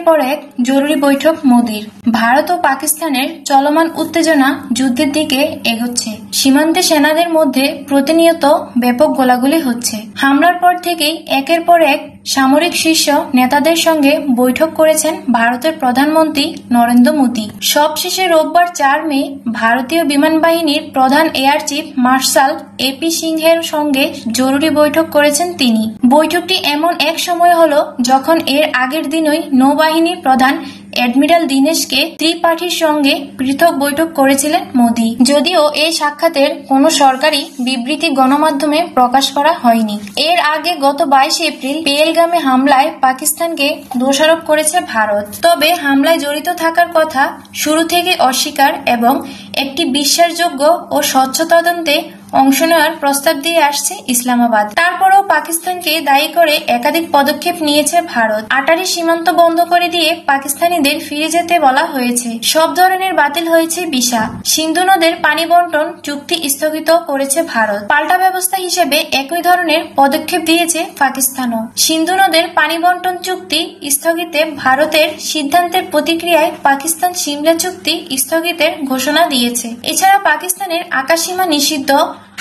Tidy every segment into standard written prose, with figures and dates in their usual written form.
পর এক জরুরি বৈঠক মোদির। ভারত ও পাকিস্তানের চলমান উত্তেজনা যুদ্ধের দিকে এগোচ্ছে। সীমান্তে সেনাদের মধ্যে প্রতিনিয়ত ব্যাপক গোলাগুলি হচ্ছে। হামলার পর থেকেই একের পর এক সামরিক শীর্ষ নেতাদের সঙ্গে বৈঠক করেছেন ভারতের প্রধানমন্ত্রী নরেন্দ্র মোদী। সবশেষে রোববার 4 মে ভারতীয় বিমান বাহিনীর প্রধান এয়ার চিফ মার্শাল এপি সিংহের সঙ্গে জরুরি বৈঠক করেছেন তিনি। বৈঠকটি এমন এক সময় হলো যখন এর আগের দিনই নৌবাহিনী প্রধান অ্যাডমিরাল দীনেশকে ত্রিপাঠীর সঙ্গে পৃথক বৈঠক করেছিলেন মোদী। যদিও এই সাক্ষাতের কোনো সরকারি বিবৃতি গণমাধ্যমে প্রকাশ করা হয়নি। এর আগে গত 22 এপ্রিল পেহেলগামে হামলায় পাকিস্তানকে দোষারোপ করেছে ভারত। তবে হামলায় জড়িত থাকার কথা শুরু থেকে অস্বীকার এবং একটি বিশ্বাসযোগ্য ও স্বচ্ছ তদন্তে অংশ নেওয়ার প্রস্তাব দিয়ে আসছে ইসলামাবাদ। তারপরও পাকিস্তানকে দায়ী করে একাধিক পদক্ষেপ নিয়েছে ভারত। আটারি সীমান্ত বন্ধ করে দিয়ে পাকিস্তানিদের ফিরে যেতে বলা হয়েছে। সব ধরনের বাতিল হয়েছে ভিসা। সিন্ধু নদের পানি বন্টন চুক্তি স্থগিত করেছে ভারত। পাল্টা ব্যবস্থা হিসেবে একই ধরনের পদক্ষেপ দিয়েছে পাকিস্তানও। সিন্ধু নদের পানি বন্টন চুক্তি স্থগিতে ভারতের সিদ্ধান্তের প্রতিক্রিয়ায় পাকিস্তান সিমলা চুক্তি স্থগিতের ঘোষণা দিয়েছে। এছাড়া পাকিস্তানের আকাশসীমা নিষিদ্ধ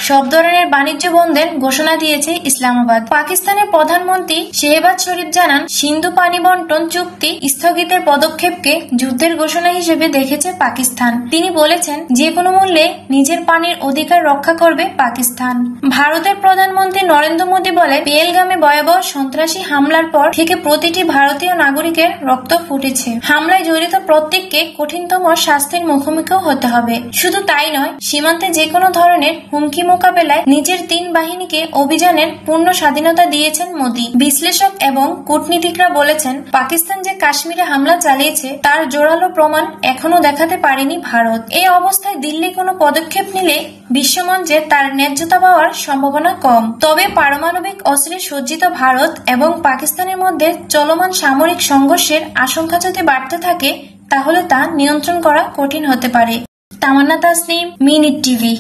সব ধরনের বাণিজ্য বন্ধের ঘোষণা দিয়েছে ইসলামাবাদ। পাকিস্তানের প্রধানমন্ত্রী শেহবাজ শরীফ জানান, সিন্ধু পানি বন্টন চুক্তি স্থগিতের পদক্ষেপকে যুদ্ধের ঘোষণা হিসেবে দেখেছে পাকিস্তান। তিনি বলেছেন, যে কোনো মূল্যে নিজের পানির অধিকার রক্ষা করবে পাকিস্তান। ভারতের প্রধানমন্ত্রী নরেন্দ্র মোদী বলে, পেহেলগামে ভয়াবহ সন্ত্রাসী হামলার পর থেকে প্রতিটি ভারতীয় নাগরিকের রক্ত ফুটেছে। হামলায় জড়িত প্রত্যেককে কঠিনতম শাস্তির মুখোমুখি হতে হবে। শুধু তাই নয়, সীমান্তে যে কোনো ধরনের হুমকি মোকাবেলায় নিজের 3 বাহিনীকে অভিযানের পূর্ণ স্বাধীনতা দিয়েছেন মোদী। বিশ্লেষক এবং কূটনীতিকরা বলেছেন, পাকিস্তান যে কাশ্মীরে হামলা চালিয়েছে তার জোরালো প্রমাণ এখনো দেখাতে পারেনি ভারত। এই অবস্থায় দিল্লি কোনো পদক্ষেপ নিলে বিশ্বমঞ্চে তার ন্যায্যতা পাওয়ার সম্ভাবনা কম। তবে পারমাণবিক অস্ত্রে সজ্জিত ভারত এবং পাকিস্তানের মধ্যে চলমান সামরিক সংঘর্ষের আশঙ্কা যদি বাড়তে থাকে, তাহলে তা নিয়ন্ত্রণ করা কঠিন হতে পারে। তামান্না তাসনিম, মিনিট টিভি।